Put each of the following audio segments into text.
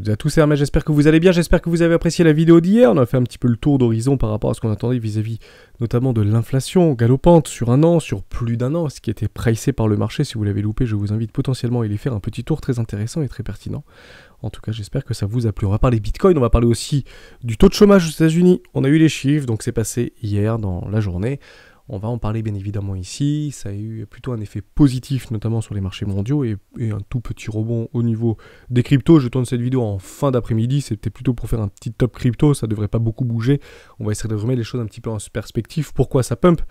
toutes et à tous, c'est Hermès, j'espère que vous allez bien, j'espère que vous avez apprécié la vidéo d'hier. On a fait un petit peu le tour d'horizon par rapport à ce qu'on attendait vis-à-vis notamment de l'inflation galopante sur un an, sur plus d'un an, ce qui était pricé par le marché. Si vous l'avez loupé, je vous invite potentiellement à y faire un petit tour très intéressant et très pertinent. En tout cas, j'espère que ça vous a plu. On va parler Bitcoin, on va parler aussi du taux de chômage aux États-Unis. On a eu les chiffres, donc c'est passé hier dans la journée. On va en parler bien évidemment ici, ça a eu plutôt un effet positif notamment sur les marchés mondiaux et un tout petit rebond au niveau des cryptos. Je tourne cette vidéo en fin d'après-midi, c'était plutôt pour faire un petit top crypto, ça devrait pas beaucoup bouger. On va essayer de remettre les choses un petit peu en perspective, pourquoi ça pump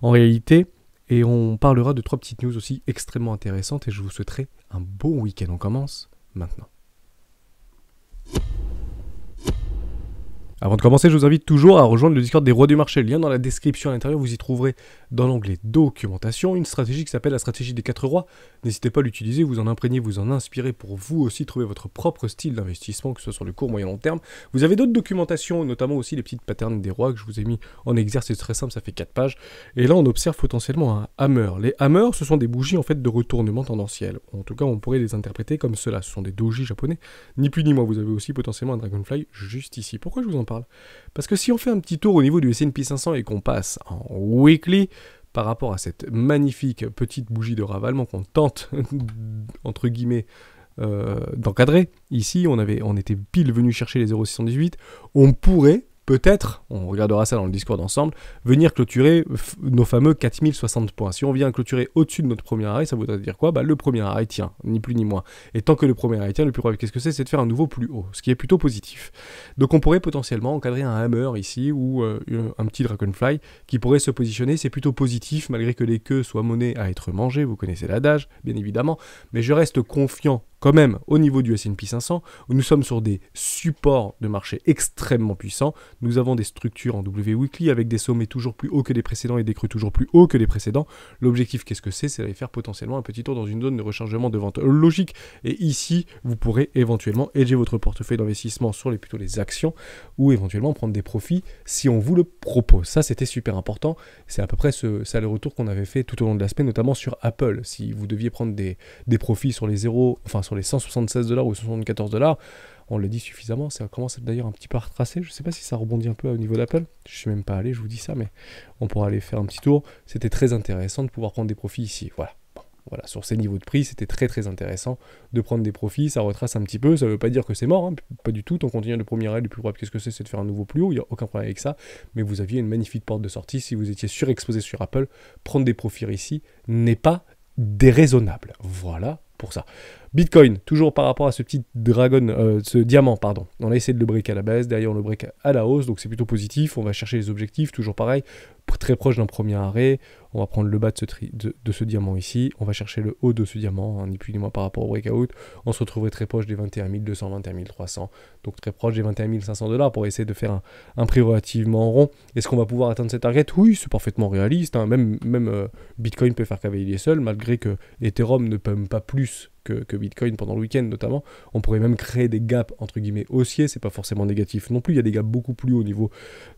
en réalité. Et on parlera de 3 petites news aussi extrêmement intéressantes et je vous souhaiterai un bon week-end. On commence maintenant. Avant de commencer, je vous invite toujours à rejoindre le Discord des rois du marché. Le lien dans la description à l'intérieur, vous y trouverez dans l'onglet documentation une stratégie qui s'appelle la stratégie des 4 rois. N'hésitez pas à l'utiliser, vous en imprégnez, vous en inspirez pour vous aussi trouver votre propre style d'investissement, que ce soit sur le court, moyen, long terme. Vous avez d'autres documentations, notamment aussi les petites patterns des rois que je vous ai mis en exercice, c'est très simple, ça fait 4 pages. Et là, on observe potentiellement un hammer. Les hammers, ce sont des bougies en fait de retournement tendanciel. En tout cas, on pourrait les interpréter comme cela. Ce sont des doji japonais, ni plus ni moins. Vous avez aussi potentiellement un dragonfly juste ici. Pourquoi je vous en parle ? Parce que si on fait un petit tour au niveau du S&P 500 et qu'on passe en weekly par rapport à cette magnifique petite bougie de ravalement qu'on tente entre guillemets d'encadrer, ici on était pile venu chercher les 0,618, on pourrait peut-être, on regardera ça dans le Discord ensemble, venir clôturer nos fameux 4060 points. Si on vient clôturer au-dessus de notre premier arrêt, ça voudrait dire quoi ? Le premier arrêt tient, ni plus ni moins. Et tant que le premier arrêt tient, le plus probable, qu'est-ce que c'est de faire un nouveau plus haut, ce qui est plutôt positif. Donc on pourrait potentiellement encadrer un hammer ici, ou un petit dragonfly, qui pourrait se positionner, c'est plutôt positif, malgré que les queues soient menées à être mangées, vous connaissez l'adage, bien évidemment, mais je reste confiant quand même au niveau du S&P 500, où nous sommes sur des supports de marché extrêmement puissants. Nous avons des structures en W weekly avec des sommets toujours plus hauts que les précédents et des creux toujours plus hauts que les précédents. L'objectif, qu'est-ce que c'est ? C'est d'aller faire potentiellement un petit tour dans une zone de rechargement de vente logique. Et ici, vous pourrez éventuellement hedger votre portefeuille d'investissement sur plutôt les actions ou éventuellement prendre des profits si on vous le propose. Ça, c'était super important. C'est à peu près ça le retour qu'on avait fait tout au long de la semaine, notamment sur Apple. Si vous deviez prendre des profits sur les sur les 176$ ou 74$, on le dit suffisamment, ça commence d'ailleurs un petit peu à retracer, je ne sais pas si ça rebondit un peu au niveau d'Apple, je ne suis même pas allé, je vous dis ça, mais on pourra aller faire un petit tour, c'était très intéressant de pouvoir prendre des profits ici, voilà. Bon, voilà, sur ces niveaux de prix, c'était très très intéressant de prendre des profits, ça retrace un petit peu, ça ne veut pas dire que c'est mort, hein, pas du tout, tant qu'on continue le premier arrêt, le plus probable, qu'est-ce que c'est de faire un nouveau plus haut, il n'y a aucun problème avec ça, mais vous aviez une magnifique porte de sortie, si vous étiez surexposé sur Apple, prendre des profits ici n'est pas déraisonnable, voilà pour ça. Bitcoin, toujours par rapport à ce petit ce diamant, pardon. On a essayé de le break à la baisse, derrière on le break à la hausse, donc c'est plutôt positif. On va chercher les objectifs, toujours pareil, très proche d'un premier arrêt. On va prendre le bas de ce diamant ici. On va chercher le haut de ce diamant, hein, ni plus ni moins par rapport au breakout. On se retrouverait très proche des 21 200, 21 300, donc très proche des 21 500$ pour essayer de faire un prix relativement rond. Est-ce qu'on va pouvoir atteindre cette target ? Oui, c'est parfaitement réaliste. Hein. Même Bitcoin peut faire cavalier seul, malgré que Ethereum ne peut pas plus que Bitcoin pendant le week-end notamment. On pourrait même créer des gaps entre guillemets haussiers, c'est pas forcément négatif non plus, il y a des gaps beaucoup plus hauts au niveau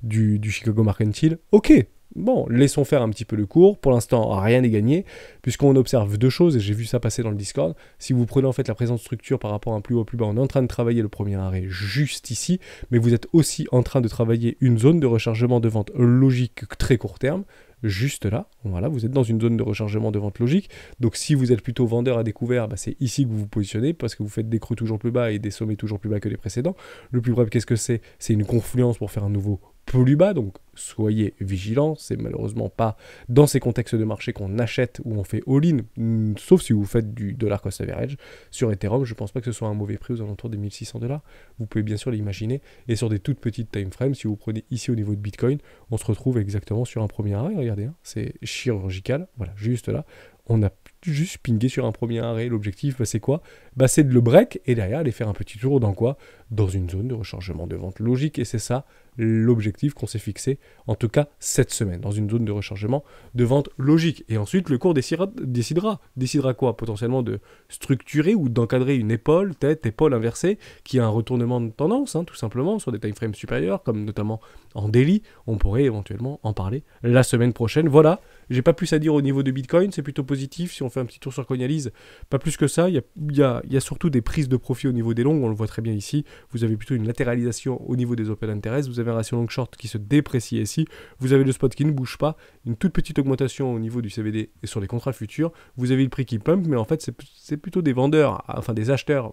du Chicago Mercantile. Ok, bon, laissons faire un petit peu le cours, pour l'instant rien n'est gagné, puisqu'on observe 2 choses, et j'ai vu ça passer dans le Discord. Si vous prenez en fait la présente structure par rapport à un plus haut plus bas, on est en train de travailler le premier arrêt juste ici, mais vous êtes aussi en train de travailler une zone de rechargement de vente logique très court terme, juste là, voilà, vous êtes dans une zone de rechargement de vente logique, donc si vous êtes plutôt vendeur à découvert, c'est ici que vous vous positionnez, parce que vous faites des creux toujours plus bas et des sommets toujours plus bas que les précédents. Le plus bref, qu'est-ce que c'est ? C'est une confluence pour faire un nouveau plus bas, donc soyez vigilants, c'est malheureusement pas dans ces contextes de marché qu'on achète ou on fait all-in, sauf si vous faites du dollar cost average. Sur Ethereum, je pense pas que ce soit un mauvais prix aux alentours des 1600$, vous pouvez bien sûr l'imaginer, et sur des toutes petites time frames, si vous prenez ici au niveau de Bitcoin, on se retrouve exactement sur un premier arrêt, regardez, hein, c'est chirurgical, voilà, juste là, on a juste pingé sur un premier arrêt. L'objectif, c'est quoi ? C'est de le break et derrière aller faire un petit tour dans quoi ? Dans une zone de rechargement de vente logique. Et c'est ça l'objectif qu'on s'est fixé, en tout cas cette semaine, dans une zone de rechargement de vente logique. Et ensuite, le cours décidera quoi ? Potentiellement de structurer ou d'encadrer une tête, épaule inversée, qui a un retournement de tendance, hein, tout simplement, sur des time frames supérieurs, comme notamment en daily. On pourrait éventuellement en parler la semaine prochaine. Voilà, j'ai pas plus à dire au niveau de Bitcoin, c'est plutôt positif. Si on fait fait un petit tour sur Coinalyse, pas plus que ça. Il y a surtout des prises de profit au niveau des longs, on le voit très bien ici. Vous avez plutôt une latéralisation au niveau des open interest, vous avez un ratio long short qui se déprécie ici, vous avez le spot qui ne bouge pas, une toute petite augmentation au niveau du CVD et sur les contrats futurs, vous avez le prix qui pump, mais en fait c'est plutôt des vendeurs, enfin des acheteurs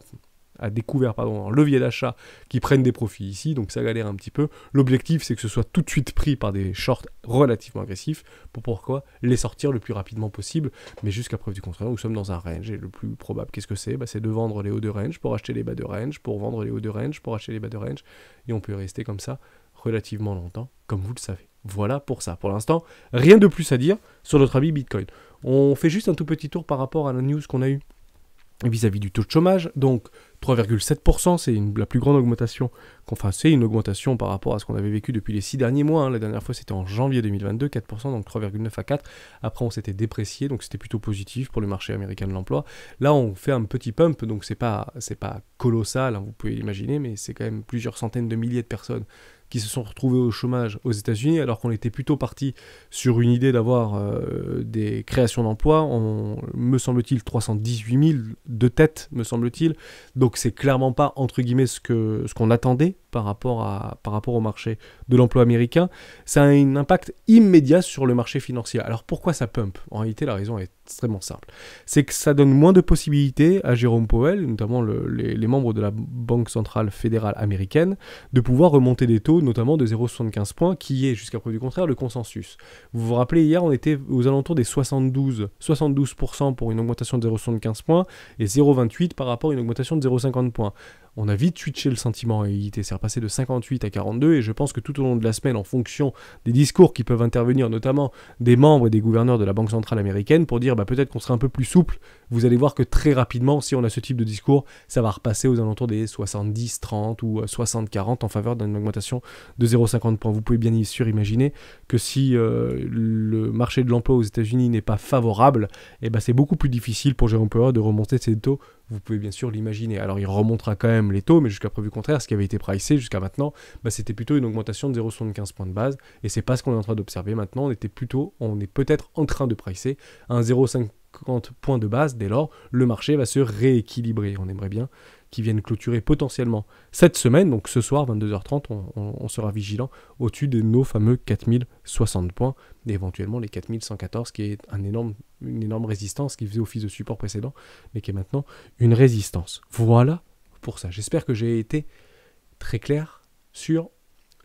à découvert, en levier d'achat, qui prennent des profits ici, donc ça galère un petit peu. L'objectif, c'est que ce soit tout de suite pris par des shorts relativement agressifs, pourquoi les sortir le plus rapidement possible, mais jusqu'à preuve du contraire, nous sommes dans un range, et le plus probable, qu'est-ce que c'est ? C'est de vendre les hauts de range pour acheter les bas de range, pour vendre les hauts de range pour acheter les bas de range, et on peut rester comme ça relativement longtemps, comme vous le savez. Voilà pour ça. Pour l'instant, rien de plus à dire sur notre ami Bitcoin. On fait juste un tout petit tour par rapport à la news qu'on a eue vis-à-vis du taux de chômage, donc 3,7%, c'est la plus grande augmentation, c'est une augmentation par rapport à ce qu'on avait vécu depuis les 6 derniers mois, la dernière fois c'était en janvier 2022, 4%, donc 3,9 à 4, après on s'était déprécié, donc c'était plutôt positif pour le marché américain de l'emploi. Là on fait un petit pump, donc c'est pas colossal, vous pouvez l'imaginer, mais c'est quand même plusieurs centaines de milliers de personnes qui se sont retrouvés au chômage aux États-Unis, alors qu'on était plutôt parti sur une idée d'avoir des créations d'emplois, me semble-t-il 318 000 de tête, me semble-t-il, donc c'est clairement pas, entre guillemets, ce qu'on attendait par rapport au marché de l'emploi américain. Ça a un impact immédiat sur le marché financier. Alors pourquoi ça pump ? En réalité, la raison est extrêmement simple. C'est que ça donne moins de possibilités à Jérôme Powell, notamment les membres de la Banque centrale fédérale américaine, de pouvoir remonter des taux, notamment de 0,75 points, qui est, jusqu'à preuve du contraire, le consensus. Vous vous rappelez, hier, on était aux alentours des 72% pour une augmentation de 0,75 points, et 0,28 par rapport à une augmentation de 0,50 points. On a vite switché le sentiment en réalité, c'est repassé de 58 à 42, et je pense que tout au long de la semaine, en fonction des discours qui peuvent intervenir, notamment des membres et des gouverneurs de la Banque centrale américaine, pour dire peut-être qu'on sera un peu plus souple, vous allez voir que très rapidement, si on a ce type de discours, ça va repasser aux alentours des 70-30 ou 60-40 en faveur d'une augmentation de 0,50 points. Vous pouvez bien sûr imaginer que si le marché de l'emploi aux États-Unis n'est pas favorable, c'est beaucoup plus difficile pour Jérôme Powell de remonter ses taux. Vous pouvez bien sûr l'imaginer. Alors il remontera quand même les taux, mais jusqu'à preuve du contraire, ce qui avait été pricé jusqu'à maintenant, c'était plutôt une augmentation de 0,75 points de base, et c'est pas ce qu'on est en train d'observer maintenant. On est peut-être en train de pricer un 0,50 points de base. Dès lors, le marché va se rééquilibrer. On aimerait bien qu'ils viennent clôturer potentiellement cette semaine, donc ce soir, 22h30, on sera vigilant au-dessus de nos fameux 4060 points, et éventuellement les 4114, qui est une énorme résistance qui faisait office de support précédent, mais qui est maintenant une résistance. Voilà pour ça. J'espère que j'ai été très clair sur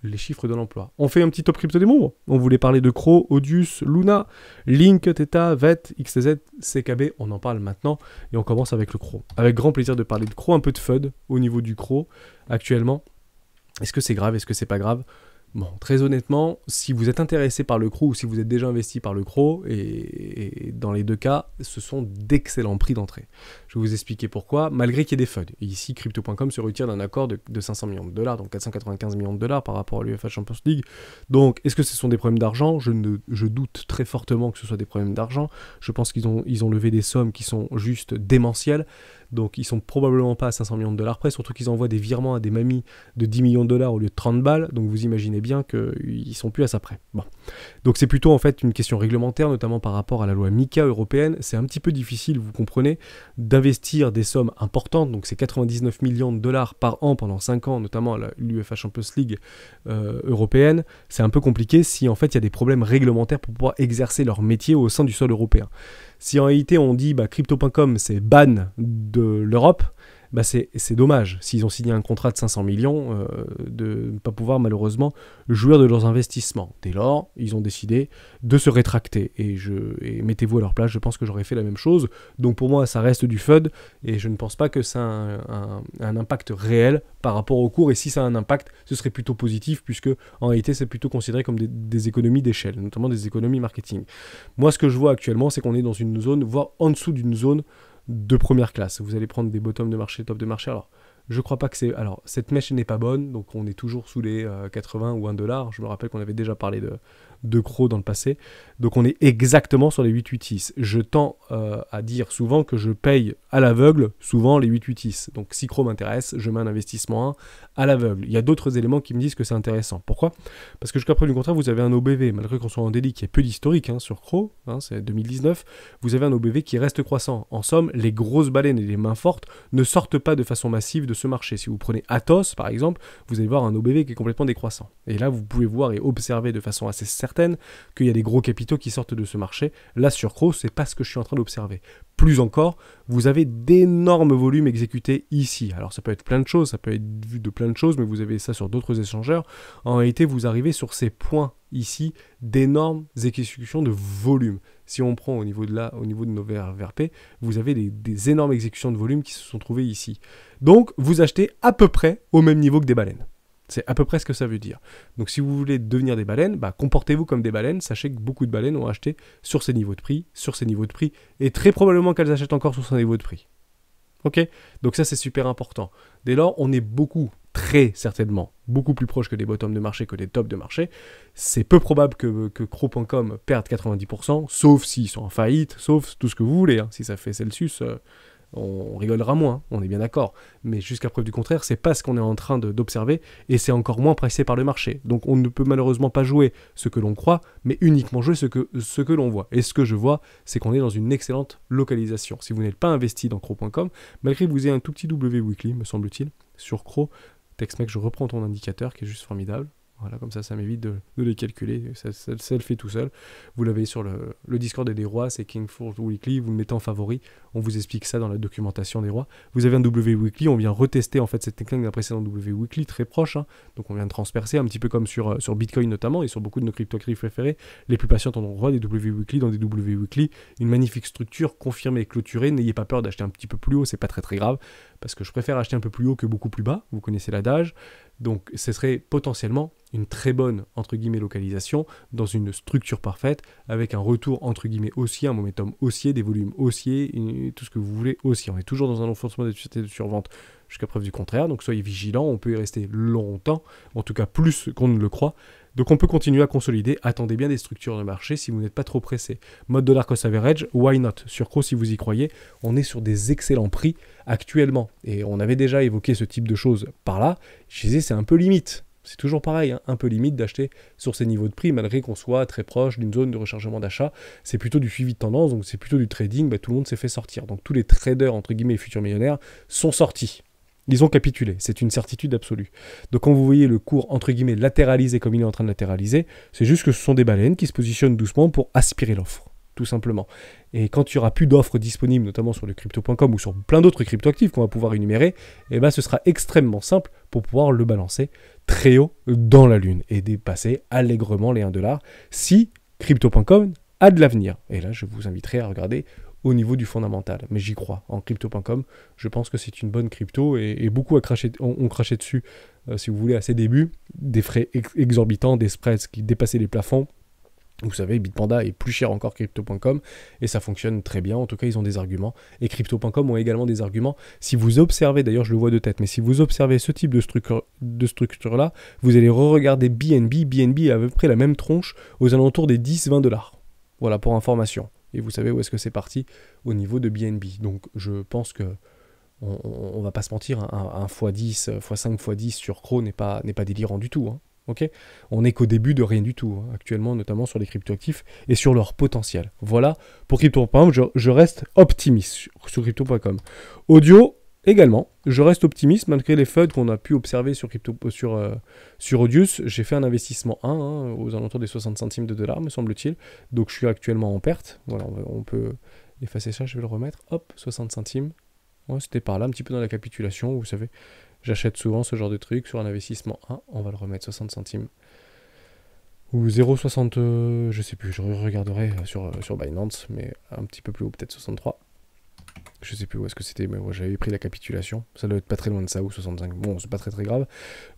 les chiffres de l'emploi. On fait un petit top crypto des membres. On voulait parler de Crow, Audius, Luna, Link, Theta, VET, XTZ, CKB. On en parle maintenant et on commence avec le Crow. Avec grand plaisir de parler de Crow, un peu de FUD au niveau du Crow actuellement. Est-ce que c'est grave ? Est-ce que c'est pas grave ? Bon, très honnêtement, si vous êtes intéressé par le Crow ou si vous êtes déjà investi par le Crow, et dans les deux cas, ce sont d'excellents prix d'entrée. Je vais vous expliquer pourquoi, malgré qu'il y ait des FUD. Et ici, Crypto.com se retire d'un accord de 500 millions de dollars, donc 495 millions de dollars par rapport à l'UEFA Champions League. Donc, est-ce que ce sont des problèmes d'argent ? Je doute très fortement que ce soit des problèmes d'argent. Je pense qu'ils ont levé des sommes qui sont juste démentielles. Donc ils sont probablement pas à 500 millions de dollars près, surtout qu'ils envoient des virements à des mamies de 10 millions de dollars au lieu de 30 balles, donc vous imaginez bien qu'ils sont plus à ça près. Bon. Donc c'est plutôt en fait une question réglementaire, notamment par rapport à la loi MiCA européenne. C'est un petit peu difficile, vous comprenez, d'investir des sommes importantes, donc c'est 99 millions de dollars par an pendant 5 ans, notamment à l'UEFA Champions League européenne. C'est un peu compliqué si en fait il y a des problèmes réglementaires pour pouvoir exercer leur métier au sein du sol européen. Si en réalité on dit Crypto.com c'est ban de l'Europe, c'est dommage s'ils ont signé un contrat de 500 millions de ne pas pouvoir malheureusement jouir de leurs investissements. Dès lors, ils ont décidé de se rétracter et mettez-vous à leur place, je pense que j'aurais fait la même chose. Donc pour moi ça reste du FUD et je ne pense pas que ça a un impact réel par rapport au cours, et si ça a un impact, ce serait plutôt positif puisque en réalité c'est plutôt considéré comme des économies d'échelle, notamment des économies marketing. Moi ce que je vois actuellement c'est qu'on est dans une zone, voire en dessous d'une zone de première classe. Vous allez prendre des bottoms de marché, top de marché. Alors, Je crois pas que c'est... Alors, cette mèche n'est pas bonne, donc on est toujours sous les 80 ou 1 $. Je me rappelle qu'on avait déjà parlé de CRO dans le passé. Donc on est exactement sur les 886. Je tends à dire souvent que je paye à l'aveugle souvent les 886. Donc si CRO m'intéresse, je mets un investissement 1 à l'aveugle. Il y a d'autres éléments qui me disent que c'est intéressant. Pourquoi? Parce que jusqu'à preuve du contraire, vous avez un OBV, malgré qu'on soit en délit qui est peu d'historique sur CRO, c'est 2019, vous avez un OBV qui reste croissant. En somme, les grosses baleines et les mains fortes ne sortent pas de façon massive de ce marché. Si vous prenez Atos, par exemple, vous allez voir un OBV qui est complètement décroissant. Et là, vous pouvez voir et observer de façon assez certaine qu'il y a des gros capitaux qui sortent de ce marché. Là, sur CRO, c'est pas ce que je suis en train d'observer. Plus encore, vous avez d'énormes volumes exécutés ici. Alors, ça peut être plein de choses, ça peut être vu de plein de choses, mais vous avez ça sur d'autres échangeurs. En réalité, vous arrivez sur ces points ici d'énormes exécutions de volume. Si on prend au niveau de nos VRP, vous avez des énormes exécutions de volume qui se sont trouvées ici. Donc, vous achetez à peu près au même niveau que des baleines. C'est à peu près ce que ça veut dire. Donc si vous voulez devenir des baleines, comportez-vous comme des baleines. Sachez que beaucoup de baleines ont acheté sur ces niveaux de prix, et très probablement qu'elles achètent encore sur ces niveaux de prix. Ok? Donc ça c'est super important. Dès lors, on est très certainement, beaucoup plus proche que des bottoms de marché, que des tops de marché. C'est peu probable que CRO.com perde 90%, sauf s'ils sont en faillite, sauf tout ce que vous voulez. Si ça fait Celsius... on rigolera moins, on est bien d'accord. Mais jusqu'à preuve du contraire, c'est pas ce qu'on est en train d'observer, et c'est encore moins pressé par le marché. Donc on ne peut malheureusement pas jouer ce que l'on croit, mais uniquement jouer ce que l'on voit. Et ce que je vois, c'est qu'on est dans une excellente localisation. Si vous n'êtes pas investi dans CRO.com, malgré que vous ayez un tout petit W weekly, me semble-t-il, sur CRO, TextMec, je reprends ton indicateur qui est juste formidable. Voilà, comme ça m'évite de les calculer. Ça le fait tout seul. Vous l'avez sur le Discord des rois, c'est Kingford Weekly. Vous le mettez en favori. On vous explique ça dans la documentation des rois. Vous avez un W Weekly. On vient retester en fait cette technique d'un précédent W Weekly très proche. Donc on vient de transpercer un petit peu comme sur Bitcoin notamment et sur beaucoup de nos crypto-actifs préférés. Les plus patients ont droit des W Weekly dans des W Weekly. Une magnifique structure confirmée et clôturée. N'ayez pas peur d'acheter un petit peu plus haut. C'est pas très grave parce que je préfère acheter un peu plus haut que beaucoup plus bas. Vous connaissez l'adage. Donc ce serait potentiellement une très bonne entre guillemets localisation dans une structure parfaite avec un retour entre guillemets haussier, un momentum haussier, des volumes haussiers, tout ce que vous voulez haussier. On est toujours dans un renforcement des sociétés de survente jusqu'à preuve du contraire, donc soyez vigilants, on peut y rester longtemps, en tout cas plus qu'on ne le croit. Donc on peut continuer à consolider, attendez bien des structures de marché si vous n'êtes pas trop pressé. Mode dollar cost average, why not? Sur CRO si vous y croyez, on est sur des excellents prix actuellement. Et on avait déjà évoqué ce type de choses par là, je disais c'est un peu limite. C'est toujours pareil, un peu limite d'acheter sur ces niveaux de prix, malgré qu'on soit très proche d'une zone de rechargement d'achat. C'est plutôt du suivi de tendance, donc c'est plutôt du trading, tout le monde s'est fait sortir. Donc tous les traders, entre guillemets, futurs millionnaires, sont sortis. Ils ont capitulé, c'est une certitude absolue. Donc quand vous voyez le cours, entre guillemets, latéraliser comme il est en train de latéraliser, c'est juste que ce sont des baleines qui se positionnent doucement pour aspirer l'offre, tout simplement. Et quand il n'y aura plus d'offres disponibles, notamment sur le crypto.com ou sur plein d'autres cryptoactifs qu'on va pouvoir énumérer, ce sera extrêmement simple pour pouvoir le balancer très haut dans la lune et dépasser allègrement les 1 $, si crypto.com a de l'avenir. Et là, je vous inviterai à regarder au niveau du fondamental. Mais j'y crois. En crypto.com, je pense que c'est une bonne crypto et beaucoup ont craché dessus, si vous voulez, à ses débuts. Des frais exorbitants, des spreads qui dépassaient les plafonds. Vous savez, Bitpanda est plus cher encore que Crypto.com et ça fonctionne très bien. En tout cas, ils ont des arguments. Et Crypto.com ont également des arguments. Si vous observez, d'ailleurs, je le vois de tête, mais si vous observez ce type de structure-là, vous allez re-regarder BNB. BNB a à peu près la même tronche aux alentours des 10-20 $. Voilà, pour information. Et vous savez où est-ce que c'est parti au niveau de BNB. Donc, je pense que on va pas se mentir, un x10, x5, x10 sur CRO n'est pas délirant du tout. Okay, on n'est qu'au début de rien du tout, actuellement, notamment sur les cryptoactifs et sur leur potentiel. Voilà, pour Crypto.com, je reste optimiste sur Crypto.com. Audio, également, je reste optimiste, malgré les FUD qu'on a pu observer sur Audius. J'ai fait un investissement 1, aux alentours des 60 centimes de dollars, me semble-t-il. Donc je suis actuellement en perte. Voilà, on peut effacer ça, je vais le remettre. Hop, 60 centimes. Ouais, c'était par là, un petit peu dans la capitulation, vous savez. J'achète souvent ce genre de truc sur un investissement 1. On va le remettre 60 centimes. Ou 0,60, je sais plus, je regarderai sur Binance, mais un petit peu plus haut, peut-être 63. Je sais plus où est-ce que c'était, mais moi j'avais pris la capitulation. Ça doit être pas très loin de ça, ou 65. Bon, c'est pas très très grave.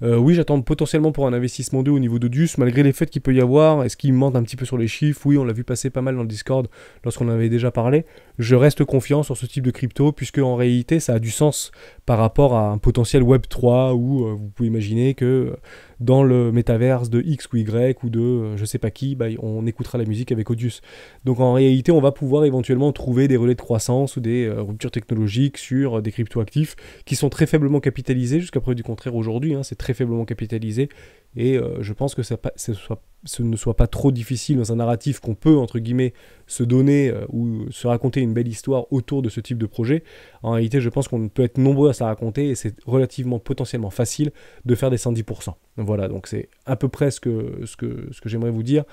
Oui, j'attends potentiellement pour un investissement 2 au niveau d'Odius, malgré les faits qu'il peut y avoir. Est-ce qu'il mente un petit peu sur les chiffres? Oui, on l'a vu passer pas mal dans le Discord lorsqu'on en avait déjà parlé. Je reste confiant sur ce type de crypto, puisque en réalité, ça a du sens par rapport à un potentiel Web3, où vous pouvez imaginer que dans le métaverse de X ou Y, ou de je sais pas qui, bah, on écoutera la musique avec Odius. Donc en réalité, on va pouvoir éventuellement trouver des relais de croissance ou des ruptures technologiques sur des cryptoactifs qui sont très faiblement capitalisés, jusqu'à preuve du contraire aujourd'hui, hein, c'est très faiblement capitalisé, et je pense que ce ne soit pas trop difficile dans un narratif qu'on peut, entre guillemets, se donner ou se raconter une belle histoire autour de ce type de projet. En réalité, je pense qu'on peut être nombreux à se la raconter, et c'est relativement potentiellement facile de faire des 110%. Voilà, donc c'est à peu près ce que j'aimerais vous dire.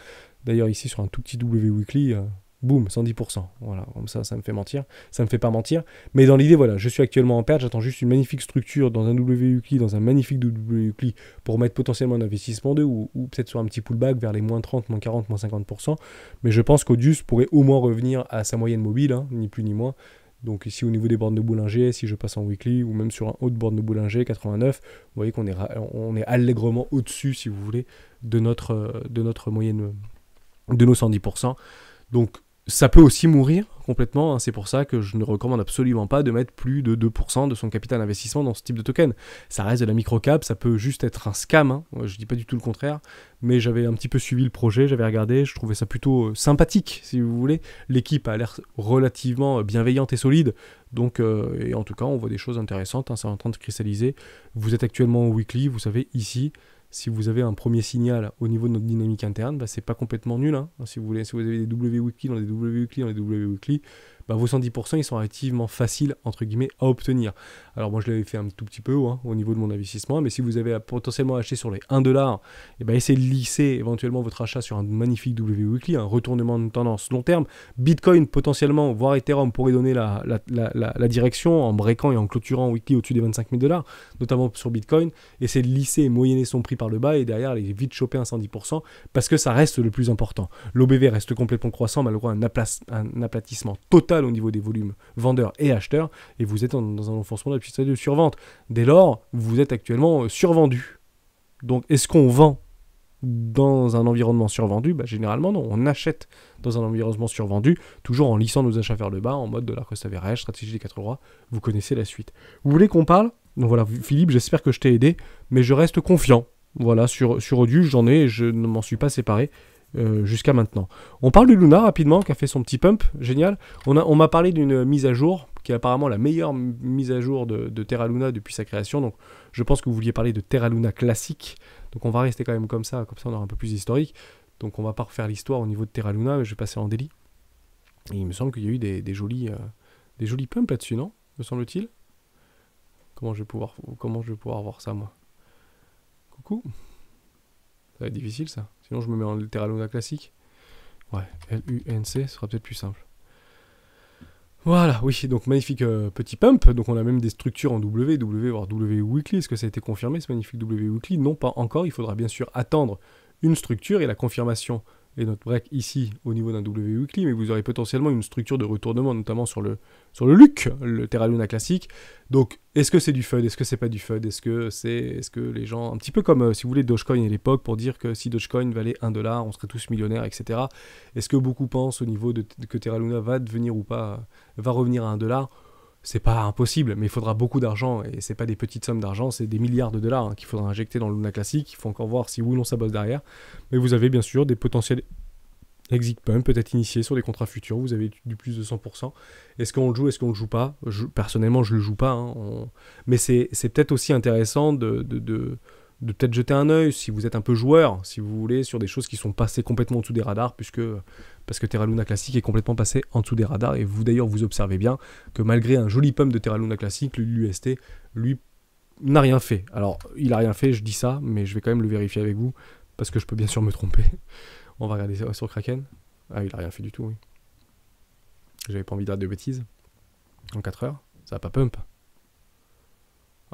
D'ailleurs, ici, sur un tout petit W Weekly, boum, 110%. Voilà, comme ça me fait mentir. Ça me fait pas mentir. Mais dans l'idée, voilà, je suis actuellement en perte. J'attends juste une magnifique structure dans un W Weekly, dans un magnifique W Weekly, pour mettre potentiellement un investissement 2, ou peut-être sur un petit pullback vers les moins 30, moins 40, moins 50%. Mais je pense qu'Odius pourrait au moins revenir à sa moyenne mobile, hein, ni plus ni moins. Donc ici, au niveau des bornes de Bollinger, si je passe en weekly, ou même sur un haut de borne de Bollinger, 89, vous voyez qu'on est allègrement au-dessus, si vous voulez, de notre moyenne, de nos 110%. Donc ça peut aussi mourir complètement, hein. C'est pour ça que je ne recommande absolument pas de mettre plus de 2% de son capital d'investissement dans ce type de token. Ça reste de la microcap, ça peut juste être un scam, hein. Je dis pas du tout le contraire, mais j'avais un petit peu suivi le projet, j'avais regardé, je trouvais ça plutôt sympathique, si vous voulez. L'équipe a l'air relativement bienveillante et solide, donc et en tout cas on voit des choses intéressantes, hein, c'est en train de cristalliser. Vous êtes actuellement au weekly, vous savez, ici, si vous avez un premier signal au niveau de notre dynamique interne, bah, c'est pas complètement nul, hein. Si vous avez des W weekly dans des W weekly dans des W weekly, bah, vos 110% ils sont relativement faciles entre guillemets à obtenir. Alors moi je l'avais fait un tout petit peu, hein, au niveau de mon investissement, mais si vous avez potentiellement acheté sur les 1$, et bah, essayez de lisser éventuellement votre achat sur un magnifique W weekly, un retournement de tendance long terme. Bitcoin potentiellement, voire Ethereum pourrait donner la direction en breakant et en clôturant weekly au-dessus des 25 000$, notamment sur Bitcoin. Essayez de lisser et moyenner son prix par le bas, et derrière aller vite choper un 110%, parce que ça reste le plus important. L'OBV reste complètement croissant malgré un aplatissement total au niveau des volumes vendeurs et acheteurs, et vous êtes dans un enfoncement de la puissance de survente. Dès lors, vous êtes actuellement survendu. Donc est-ce qu'on vend dans un environnement survendu? Bah, généralement non, on achète dans un environnement survendu, toujours en lissant nos achats vers le bas, en mode dollar cost average, stratégie des 4 rois. Vous connaissez la suite. Vous voulez qu'on parle? Donc voilà, Philippe, j'espère que je t'ai aidé, mais je reste confiant. Voilà, sur Odius, j'en ai, je ne m'en suis pas séparé jusqu'à maintenant. On parle de Luna rapidement, qui a fait son petit pump, génial. On m'a parlé d'une mise à jour, qui est apparemment la meilleure mise à jour de Terra Luna depuis sa création, donc je pense que vous vouliez parler de Terra Luna classique, donc on va rester quand même comme ça on aura un peu plus d'historique. Donc on va pas refaire l'histoire au niveau de Terra Luna, mais je vais passer en daily. Et il me semble qu'il y a eu des jolis pumps là-dessus, non? Me semble-t-il. Comment je vais pouvoir voir ça, moi? Coucou. Ça va être difficile, ça. Sinon, je me mets en Terra Luna classique. Ouais, LUNC, ce sera peut-être plus simple. Voilà, oui, donc magnifique petit pump. Donc on a même des structures en W, voire W Weekly. Est-ce que ça a été confirmé, ce magnifique W Weekly? Non, pas encore. Il faudra bien sûr attendre une structure et la confirmation et notre break ici au niveau d'un W Weekly, mais vous aurez potentiellement une structure de retournement, notamment sur le LUC, le Terra Luna classique. Donc, est-ce que c'est du FUD? Est-ce que c'est pas du FUD? Est-ce que les gens, un petit peu comme, si vous voulez, Dogecoin à l'époque, pour dire que si Dogecoin valait 1$, on serait tous millionnaires, etc. Est-ce que beaucoup pensent au niveau que Terra Luna va devenir ou pas, va revenir à 1$? C'est pas impossible, mais il faudra beaucoup d'argent, et c'est pas des petites sommes d'argent, c'est des milliards de dollars, hein, qu'il faudra injecter dans le Luna classique. Il faut encore voir si oui ou non ça bosse derrière. Mais vous avez bien sûr des potentiels exit pump, peut-être initiés sur des contrats futurs, vous avez du plus de 100%. Est-ce qu'on le joue, est-ce qu'on le joue pas? Personnellement, je le joue pas, hein, mais c'est peut-être aussi intéressant de peut-être jeter un œil, si vous êtes un peu joueur, si vous voulez, sur des choses qui sont passées complètement en dessous des radars, parce que Terra Luna classique est complètement passé en dessous des radars, et vous d'ailleurs vous observez bien que malgré un joli pump de Terra Luna classique, l'UST, lui, n'a rien fait. Alors, il a rien fait, je dis ça, mais je vais quand même le vérifier avec vous, parce que je peux bien sûr me tromper. On va regarder ça sur Kraken. Ah, il a rien fait du tout, oui. J'avais pas envie de dire de bêtises. En 4 heures, ça a pas pump.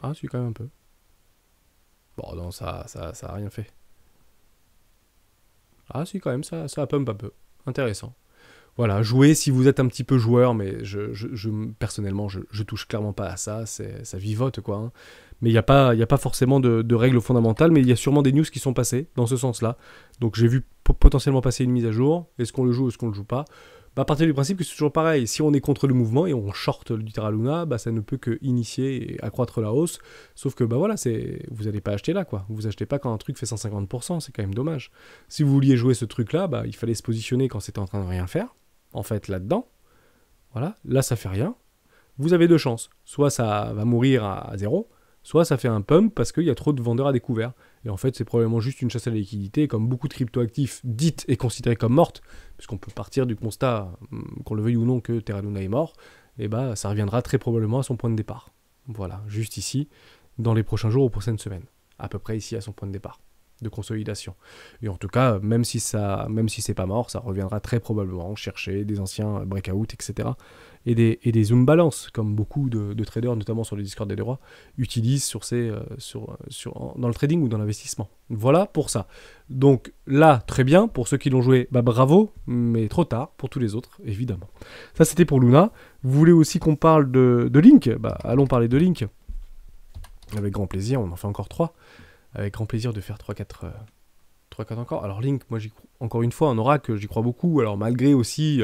Ah, si, quand même un peu. Bon, non, ça a rien fait. Ah, si, quand même, ça a pump un peu. Intéressant. Voilà, jouez si vous êtes un petit peu joueur, mais personnellement, je touche clairement pas à ça, ça vivote quoi, hein. Mais il y a pas forcément de règles fondamentales, mais il y a sûrement des news qui sont passées dans ce sens-là. Donc j'ai vu potentiellement passer une mise à jour. Est-ce qu'on le joue ou est-ce qu'on le joue pas? Bah, à partir du principe que c'est toujours pareil. Si on est contre le mouvement et on short du Terra Luna, bah, ça ne peut que initier et accroître la hausse. Sauf que bah voilà, vous n'allez pas acheter là quoi. Vous achetez pas quand un truc fait 150%, c'est quand même dommage. Si vous vouliez jouer ce truc-là, bah, il fallait se positionner quand c'était en train de rien faire. En fait, là-dedans, voilà, là ça fait rien. Vous avez deux chances. Soit ça va mourir à zéro, soit ça fait un pump parce qu'il y a trop de vendeurs à découvert. Et en fait, c'est probablement juste une chasse à la liquidité. Et comme beaucoup de cryptoactifs dites et considérées comme mortes, puisqu'on peut partir du constat, qu'on le veuille ou non, que Terra Luna est mort, et bah ça reviendra très probablement à son point de départ. Voilà, juste ici, dans les prochains jours ou prochaines semaines. À peu près ici à son point de départ de consolidation. Et en tout cas, même si c'est pas mort, ça reviendra très probablement chercher des anciens breakouts, etc. Et des zoom balance, comme beaucoup de traders, notamment sur le Discord des droits, utilisent dans le trading ou dans l'investissement. Voilà pour ça. Donc là, très bien, pour ceux qui l'ont joué, bah bravo, mais trop tard pour tous les autres, évidemment. Ça, c'était pour Luna. Vous voulez aussi qu'on parle de Link? Bah allons parler de Link. Avec grand plaisir, on en fait encore 3. Avec grand plaisir de faire 3-4 encore. Alors Link, moi encore une fois, un oracle, j'y crois beaucoup. Alors malgré aussi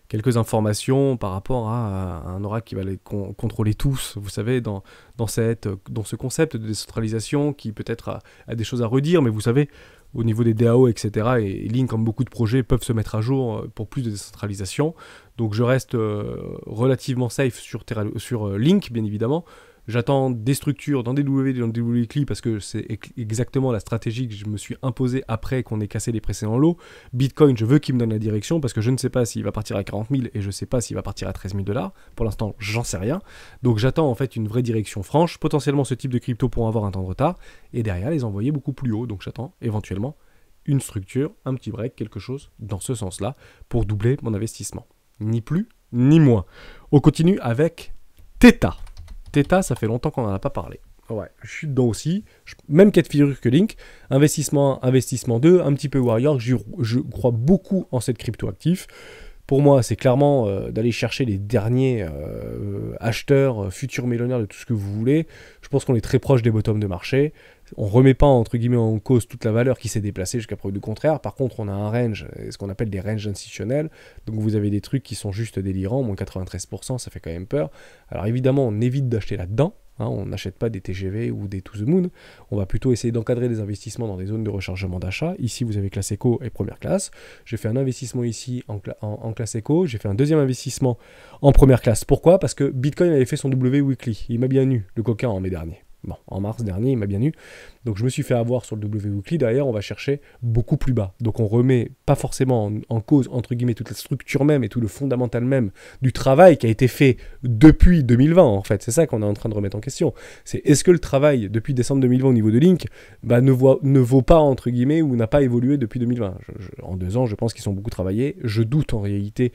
quelques informations par rapport à un oracle qui va les contrôler tous, vous savez, dans ce concept de décentralisation qui peut-être a des choses à redire, mais vous savez, au niveau des DAO, etc., et Link, comme beaucoup de projets, peuvent se mettre à jour pour plus de décentralisation. Donc je reste relativement safe sur Link, bien évidemment. J'attends des structures dans des W et dans des W-CLI parce que c'est exactement la stratégie que je me suis imposée après qu'on ait cassé les précédents lots. Bitcoin, je veux qu'il me donne la direction parce que je ne sais pas s'il va partir à 40 000 et je ne sais pas s'il va partir à 13 000 $. Pour l'instant, j'en sais rien. Donc j'attends en fait une vraie direction franche. Potentiellement, ce type de crypto pourra avoir un temps de retard et derrière les envoyer beaucoup plus haut. Donc j'attends éventuellement une structure, un petit break, quelque chose dans ce sens-là pour doubler mon investissement. Ni plus, ni moins. On continue avec Theta. Theta, ça fait longtemps qu'on n'en a pas parlé. Ouais, je suis dedans aussi. Même cas de figure que Link. Investissement 1, investissement 2, un petit peu Warrior. Je crois beaucoup en cette crypto actif. Pour moi, c'est clairement d'aller chercher les derniers acheteurs, futurs millionnaires de tout ce que vous voulez. Je pense qu'on est très proche des bottoms de marché. On ne remet pas entre guillemets en cause toute la valeur qui s'est déplacée jusqu'à preuve du contraire. Par contre, on a un range, ce qu'on appelle des ranges institutionnels. Donc vous avez des trucs qui sont juste délirants, moins 93%, ça fait quand même peur. Alors évidemment, on évite d'acheter là-dedans. Hein, on n'achète pas des TGV ou des To The Moon. On va plutôt essayer d'encadrer des investissements dans des zones de rechargement d'achat. Ici, vous avez classe éco et première classe. J'ai fait un investissement ici en classe éco. J'ai fait un deuxième investissement en première classe. Pourquoi? Parce que Bitcoin avait fait son W Weekly. Il m'a bien eu, le coquin, en mai dernier. Bon, en mars dernier, il m'a bien eu. Donc je me suis fait avoir sur le W Weekly. Derrière, on va chercher beaucoup plus bas. Donc on remet pas forcément en cause, entre guillemets, toute la structure même et tout le fondamental même du travail qui a été fait depuis 2020, en fait. C'est ça qu'on est en train de remettre en question. C'est est-ce que le travail depuis décembre 2020 au niveau de Link ne vaut pas, entre guillemets, ou n'a pas évolué depuis 2020. En 2 ans, je pense qu'ils ont beaucoup travaillé. Je doute en réalité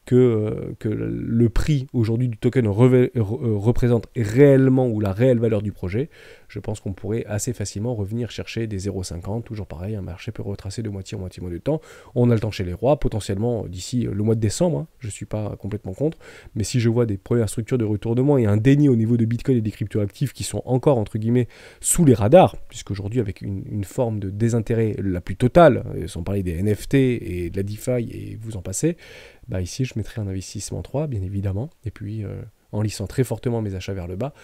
que le prix aujourd'hui du token représente réellement ou la réelle valeur du projet. Je pense qu'on pourrait assez facilement revenir chercher des 0,50, toujours pareil, un marché peut retracer de moitié en moitié moins de temps. On a le temps chez les rois, potentiellement d'ici le mois de décembre, hein, je ne suis pas complètement contre, mais si je vois des premières structures de retournement et un déni au niveau de Bitcoin et des cryptoactifs qui sont encore, entre guillemets, sous les radars, puisqu'aujourd'hui avec une forme de désintérêt la plus totale, sans parler des NFT et de la DeFi et vous en passez, bah ici je mettrai un investissement 3 bien évidemment, et puis en lissant très fortement mes achats vers le bas,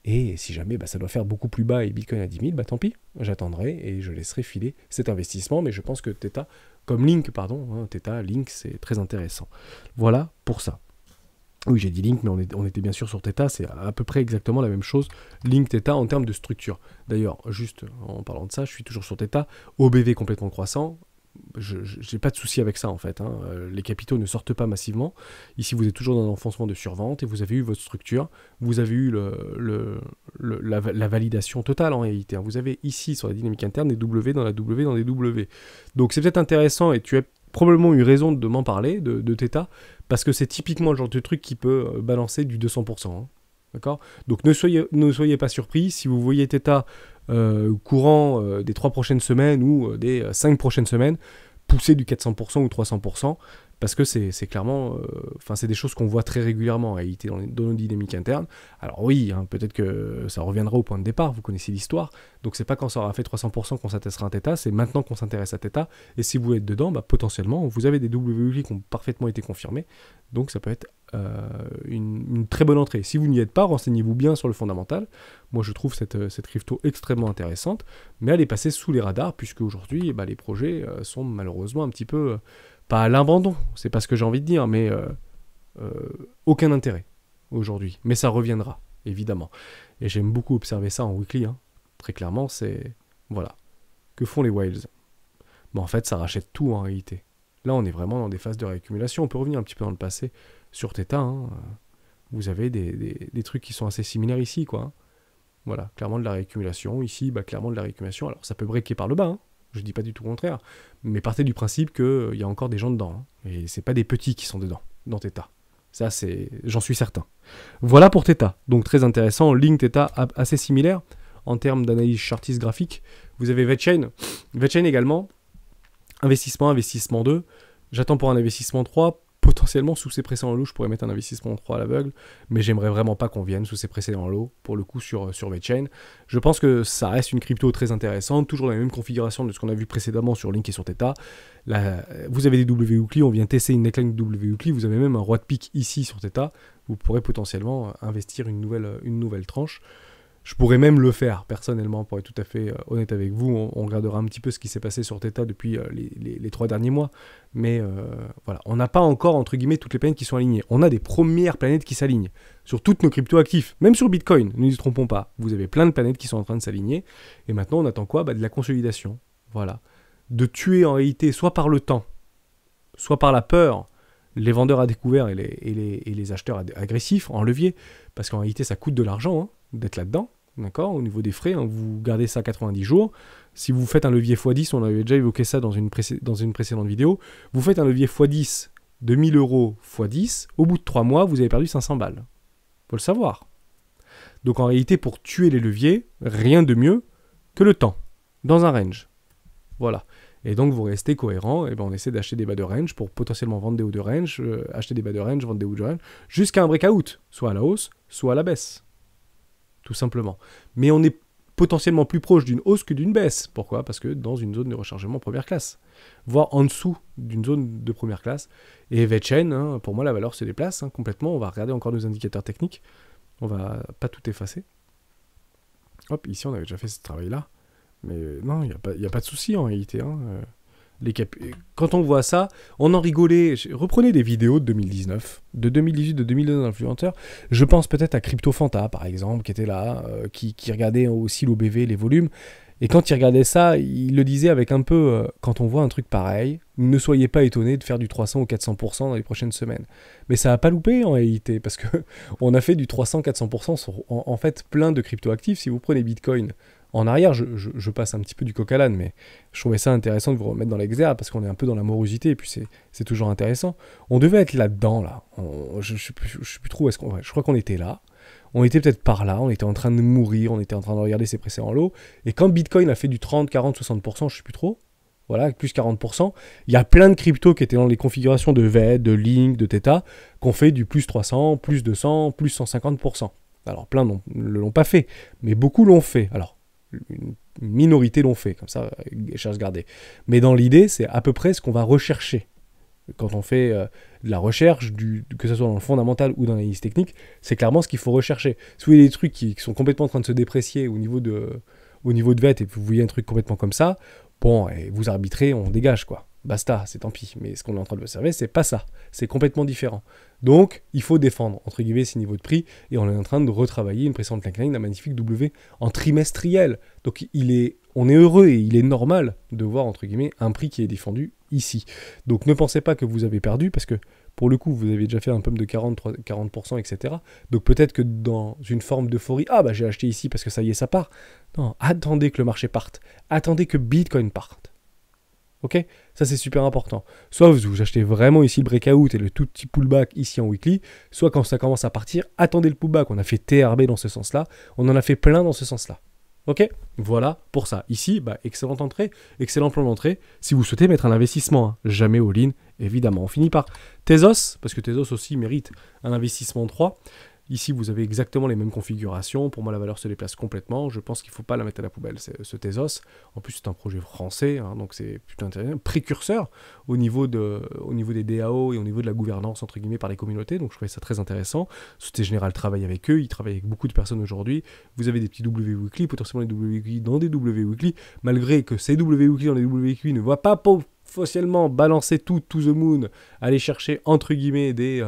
et si jamais ça doit faire beaucoup plus bas et Bitcoin à 10 000, tant pis, j'attendrai et je laisserai filer cet investissement, mais je pense que Theta, comme Link, Theta, Link, c'est très intéressant. Voilà pour ça. Oui, j'ai dit Link, mais on était bien sûr sur Theta, c'est à peu près exactement la même chose, Link, Theta, en termes de structure. D'ailleurs, juste en parlant de ça, je suis toujours sur Theta, OBV complètement croissant, je n'ai pas de souci avec ça en fait, hein. Les capitaux ne sortent pas massivement. Ici vous êtes toujours dans un enfoncement de survente et vous avez eu votre structure, vous avez eu la validation totale en réalité, hein. Vous avez ici sur la dynamique interne des W dans la W dans des W. Donc c'est peut-être intéressant et tu as probablement eu raison de m'en parler, de Theta, parce que c'est typiquement le genre de truc qui peut balancer du 200%. Hein. D'accord ? Donc ne soyez pas surpris si vous voyez Theta courant des 3 prochaines semaines ou des 5 prochaines semaines pousser du 400% ou 300%, parce que c'est clairement, enfin c'est des choses qu'on voit très régulièrement en réalité dans nos dynamiques internes. Alors oui, hein, peut-être que ça reviendra au point de départ, vous connaissez l'histoire, donc c'est pas quand ça aura fait 300% qu'on s'intéressera à Theta, c'est maintenant qu'on s'intéresse à Theta, et si vous êtes dedans, bah, potentiellement, vous avez des WUI qui ont parfaitement été confirmés, donc ça peut être une très bonne entrée. Si vous n'y êtes pas, renseignez-vous bien sur le fondamental. Moi je trouve cette crypto extrêmement intéressante, mais elle est passée sous les radars, puisque aujourd'hui bah, les projets sont malheureusement un petit peu... pas à l'abandon, c'est pas ce que j'ai envie de dire, mais aucun intérêt aujourd'hui. Mais ça reviendra, évidemment. Et j'aime beaucoup observer ça en weekly, hein. Très clairement, c'est... Voilà. Que font les whales? Bon, en fait, ça rachète tout en réalité. Là, on est vraiment dans des phases de réaccumulation. On peut revenir un petit peu dans le passé sur Theta. Hein. Vous avez des trucs qui sont assez similaires ici, quoi. Hein. Voilà, clairement de la réaccumulation. Ici, bah, clairement de la réaccumulation. Alors, ça peut breaker par le bas, hein. Je dis pas du tout le contraire, mais partez du principe qu'il y a encore des gens dedans, hein, et c'est pas des petits qui sont dedans, dans Theta. Ça, j'en suis certain. Voilà pour Theta, donc très intéressant, ligne Theta assez similaire, en termes d'analyse chartiste graphique. Vous avez VeChain également, investissement 2, j'attends pour un investissement 3, potentiellement sous ces précédents lots, je pourrais mettre un investissement 3 à l'aveugle, mais j'aimerais vraiment pas qu'on vienne sous ces précédents lots, pour le coup sur VeChain. Je pense que ça reste une crypto très intéressante, toujours la même configuration de ce qu'on a vu précédemment sur Link et sur Theta. Là, vous avez des WUCLI, on vient tester une neckline WUCLI, vous avez même un roi de pique ici sur Theta, vous pourrez potentiellement investir une nouvelle tranche. Je pourrais même le faire, personnellement, pour être tout à fait honnête avec vous. On regardera un petit peu ce qui s'est passé sur Theta depuis les 3 derniers mois. Mais voilà, on n'a pas encore, entre guillemets, toutes les planètes qui sont alignées. On a des premières planètes qui s'alignent sur toutes nos cryptos actifs, même sur Bitcoin, ne nous y trompons pas. Vous avez plein de planètes qui sont en train de s'aligner. Et maintenant, on attend quoi? De la consolidation. Voilà. De tuer, en réalité, soit par le temps, soit par la peur, les vendeurs à découvert et les acheteurs agressifs en levier. Parce qu'en réalité, ça coûte de l'argent, hein, d'être là-dedans. D'accord, au niveau des frais, hein, vous gardez ça 90 jours. Si vous faites un levier x10, on avait déjà évoqué ça dans une précédente vidéo, vous faites un levier x10 de 1000 euros x10, au bout de 3 mois, vous avez perdu 500 balles. Faut le savoir. Donc en réalité, pour tuer les leviers, rien de mieux que le temps, dans un range. Voilà. Et donc vous restez cohérent, et ben on essaie d'acheter des bas de range pour potentiellement vendre des hauts de range, acheter des bas de range, vendre des hauts de range, jusqu'à un breakout, soit à la hausse, soit à la baisse. Tout simplement. Mais on est potentiellement plus proche d'une hausse que d'une baisse. Pourquoi? Parce que dans une zone de rechargement première classe, voire en dessous d'une zone de première classe. Et VeChain, hein, pour moi, la valeur se déplace hein, complètement. On va regarder encore nos indicateurs techniques. On va pas tout effacer. Hop, ici, on avait déjà fait ce travail-là. Mais non, il n'y a pas de souci en réalité. Hein. Quand on voit ça, on en rigolait. Reprenez des vidéos de 2019, de 2018, de 2019 d'influenceurs. Je pense peut-être à CryptoFanta, par exemple, qui était là, qui regardait aussi l'OBV, les volumes. Et quand il regardait ça, il le disait avec un peu, quand on voit un truc pareil, ne soyez pas étonnés de faire du 300 ou 400% dans les prochaines semaines. Mais ça n'a pas loupé en réalité, parce que on a fait du 300-400% sur en fait plein de cryptoactifs. Si vous prenez Bitcoin, en arrière, je passe un petit peu du coq à l'âne, mais je trouvais ça intéressant de vous remettre dans l'exergue, parce qu'on est un peu dans la morosité, et puis c'est toujours intéressant. On devait être là-dedans, là. Je sais plus trop où est-ce qu'on... Ouais, je crois qu'on était là. On était peut-être par là, on était en train de mourir, on était en train de regarder ses précédents lots, et quand Bitcoin a fait du 30, 40, 60%, je sais plus trop, voilà, plus 40%, il y a plein de cryptos qui étaient dans les configurations de VED, de Link, de Theta, qui ont fait du plus 300, plus 200, plus 150%. Alors plein ne l'ont pas fait, mais beaucoup l'ont fait. Alors, une minorité l'ont fait, comme ça, échéance gardée. Mais dans l'idée, c'est à peu près ce qu'on va rechercher. Quand on fait de la recherche, que ce soit dans le fondamental ou dans l'analyse technique, c'est clairement ce qu'il faut rechercher. Si vous voyez des trucs qui sont complètement en train de se déprécier au niveau de VET, et vous voyez un truc complètement comme ça, bon, et vous arbitrez, on dégage, quoi. Basta, c'est tant pis. Mais ce qu'on est en train de observer, c'est pas ça. C'est complètement différent. Donc, il faut défendre, entre guillemets, ces niveaux de prix. Et on est en train de retravailler une précédente neckline d'un magnifique W en trimestriel. Donc, on est heureux et il est normal de voir, entre guillemets, un prix qui est défendu ici. Donc, ne pensez pas que vous avez perdu, parce que, pour le coup, vous avez déjà fait un pump de 40%, etc. Donc, peut-être que dans une forme d'euphorie, j'ai acheté ici parce que ça y est, ça part. Non, attendez que le marché parte. Attendez que Bitcoin parte. Ok, ça c'est super important. Soit vous achetez vraiment ici le breakout et le tout petit pullback ici en weekly, soit quand ça commence à partir, attendez le pullback. On a fait TRB dans ce sens-là, on en a fait plein dans ce sens-là. Ok, voilà pour ça. Ici, bah, excellente entrée, excellent plan d'entrée. Si vous souhaitez mettre un investissement, hein, jamais all-in, évidemment. On finit par Tezos, parce que Tezos aussi mérite un investissement 3. Ici, vous avez exactement les mêmes configurations. Pour moi, la valeur se déplace complètement. Je pense qu'il ne faut pas la mettre à la poubelle, ce Tezos. En plus, c'est un projet français, hein, donc c'est plutôt intéressant. Précurseur au niveau des DAO et au niveau de la gouvernance, entre guillemets, par les communautés. Donc, je trouvais ça très intéressant. Société Générale travaille avec eux. Ils travaillent avec beaucoup de personnes aujourd'hui. Vous avez des petits W-Weekly, potentiellement des W-Weekly dans des W-Weekly, malgré que ces W-Weekly dans les W-Weekly ne voient pas potentiellement balancer tout to the moon, aller chercher, entre guillemets, des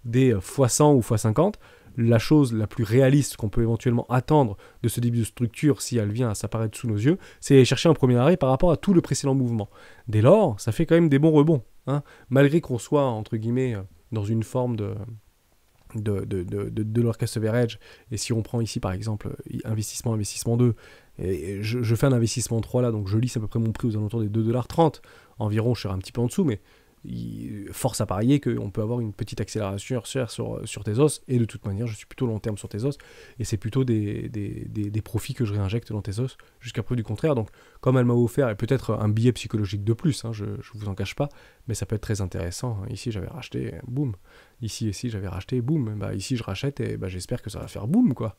x100 ou x50. La chose la plus réaliste qu'on peut éventuellement attendre de ce début de structure, si elle vient à s'apparaître sous nos yeux, c'est aller chercher un premier arrêt par rapport à tout le précédent mouvement. Dès lors, ça fait quand même des bons rebonds. Hein, malgré qu'on soit, entre guillemets, dans une forme de l'orchestre average, et si on prend ici par exemple investissement 2, et je fais un investissement 3 là, donc je lisse à peu près mon prix aux alentours des 2,30 $, environ, je serai un petit peu en dessous, mais force à parier qu'on peut avoir une petite accélération sur Tezos, et de toute manière je suis plutôt long terme sur Tezos, et c'est plutôt des profits que je réinjecte dans Tezos jusqu'à preuve du contraire. Donc comme elle m'a offert, et peut-être un billet psychologique de plus, hein, je vous en cache pas, mais ça peut être très intéressant. Ici j'avais racheté, boum, ici j'avais racheté, boum, bah, ici je rachète, et bah, j'espère que ça va faire boum, quoi.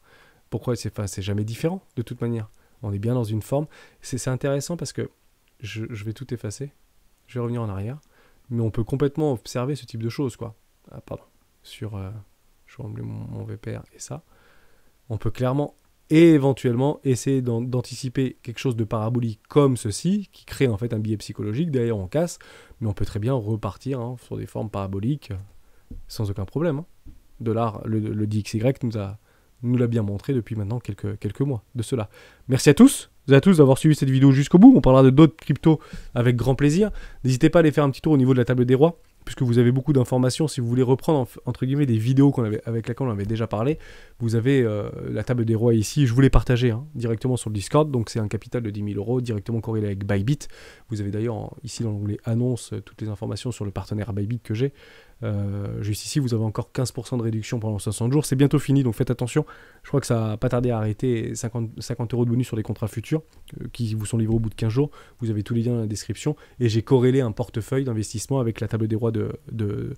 Pourquoi c'est jamais différent de toute manière, on est bien dans une forme. C'est intéressant parce que je vais tout effacer, je vais revenir en arrière, mais on peut complètement observer ce type de choses, quoi. Ah, pardon. Je vais enlever mon VPR et ça. On peut clairement et éventuellement essayer d'anticiper quelque chose de parabolique comme ceci, qui crée en fait un biais psychologique. Derrière, on casse, mais on peut très bien repartir, hein, sur des formes paraboliques sans aucun problème. Hein. Le DXY nous l'a bien montré depuis maintenant quelques mois de cela. Merci à tous d'avoir suivi cette vidéo jusqu'au bout. On parlera de d'autres cryptos avec grand plaisir. N'hésitez pas à aller faire un petit tour au niveau de la table des rois, puisque vous avez beaucoup d'informations. Si vous voulez reprendre entre guillemets des vidéos avec lesquelles on avait déjà parlé, vous avez la table des rois ici. Je vous l'ai partagé, hein, directement sur le Discord, donc c'est un capital de 10 000 €, directement corrélé avec Bybit. Vous avez d'ailleurs ici dans l'onglet annonce toutes les informations sur le partenaire Bybit que j'ai. Juste ici, vous avez encore 15% de réduction pendant 60 jours. C'est bientôt fini, donc faites attention. Je crois que ça va pas tarder à arrêter. 50 € de bonus sur les contrats futurs qui vous sont livrés au bout de 15 jours. Vous avez tous les liens dans la description. Et j'ai corrélé un portefeuille d'investissement avec la table des rois de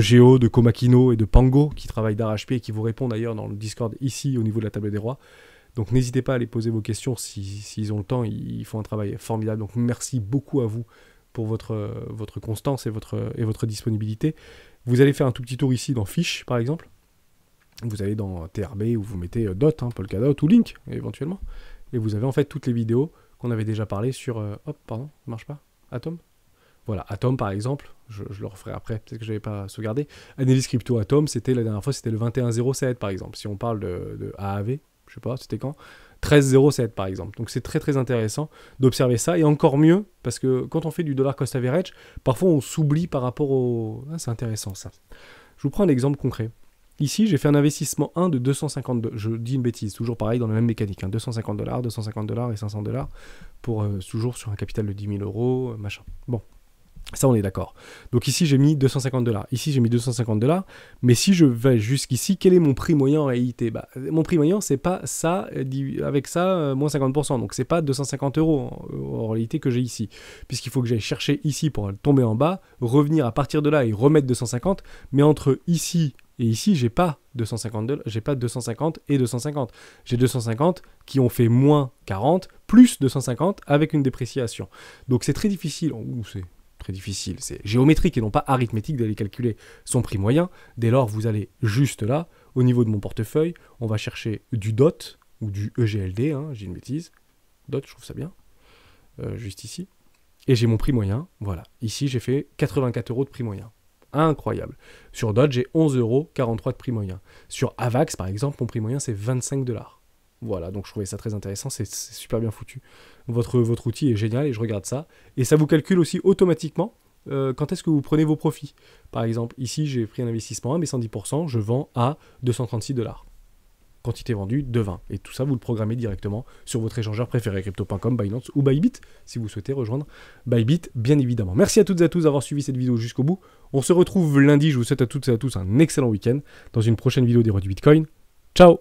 Géo, de Komakino et de Pango qui travaillent d'arrache-pied et qui vous répondent d'ailleurs dans le Discord ici au niveau de la table des rois. Donc n'hésitez pas à aller poser vos questions s'ils ont le temps. Ils font un travail formidable. Donc merci beaucoup à vous pour votre constance et votre disponibilité. Vous allez faire un tout petit tour ici dans Fiche, par exemple. Vous allez dans TRB où vous mettez Dot, hein, Polkadot ou Link, éventuellement. Et vous avez en fait toutes les vidéos qu'on avait déjà parlé sur... hop, pardon, ça marche pas Atom. Voilà, Atom par exemple, je le referai après, peut-être que je n'avais pas sauvegardé. Analyse Crypto Atom, la dernière fois, c'était le 21-07 par exemple. Si on parle de AAV, je sais pas, c'était quand 13,07 par exemple. Donc c'est très très intéressant d'observer ça, et encore mieux parce que quand on fait du dollar cost average, parfois on s'oublie par rapport au... Ah, c'est intéressant ça. Je vous prends un exemple concret. Ici, j'ai fait un investissement 1 de 250 $. Je dis une bêtise, toujours pareil dans la même mécanique. Hein, 250 $, 250 $ et 500 $, pour toujours sur un capital de 10 000 €, machin. Bon. Ça, on est d'accord. Donc ici, j'ai mis 250 $. Ici, j'ai mis 250 $. Mais si je vais jusqu'ici, quel est mon prix moyen en réalité? Mon prix moyen, c'est pas ça, avec ça, moins 50%. Donc, c'est pas 250 € en réalité que j'ai ici. Puisqu'il faut que j'aille chercher ici pour tomber en bas, revenir à partir de là et remettre 250. Mais entre ici et ici, j'ai pas 250 $, j'ai pas 250 et 250. J'ai 250 qui ont fait moins 40, plus 250 avec une dépréciation. Donc, c'est très difficile. Très difficile, c'est géométrique et non pas arithmétique d'aller calculer son prix moyen. Dès lors, vous allez juste là, au niveau de mon portefeuille, on va chercher du DOT ou du EGLD, hein, j'ai une bêtise. DOT, je trouve ça bien, juste ici. Et j'ai mon prix moyen, voilà. Ici, j'ai fait 84 € de prix moyen. Incroyable. Sur DOT, j'ai 11,43 € de prix moyen. Sur AVAX, par exemple, mon prix moyen, c'est 25 $. Voilà, donc je trouvais ça très intéressant, c'est super bien foutu. Votre outil est génial et je regarde ça. Et ça vous calcule aussi automatiquement quand est-ce que vous prenez vos profits. Par exemple, ici j'ai pris un investissement 1, mais 110%, je vends à 236 $. Quantité vendue de 20. Et tout ça, vous le programmez directement sur votre échangeur préféré, crypto.com, Binance ou Bybit, si vous souhaitez rejoindre Bybit, bien évidemment. Merci à toutes et à tous d'avoir suivi cette vidéo jusqu'au bout. On se retrouve lundi, je vous souhaite à toutes et à tous un excellent week-end dans une prochaine vidéo des rois du Bitcoin. Ciao!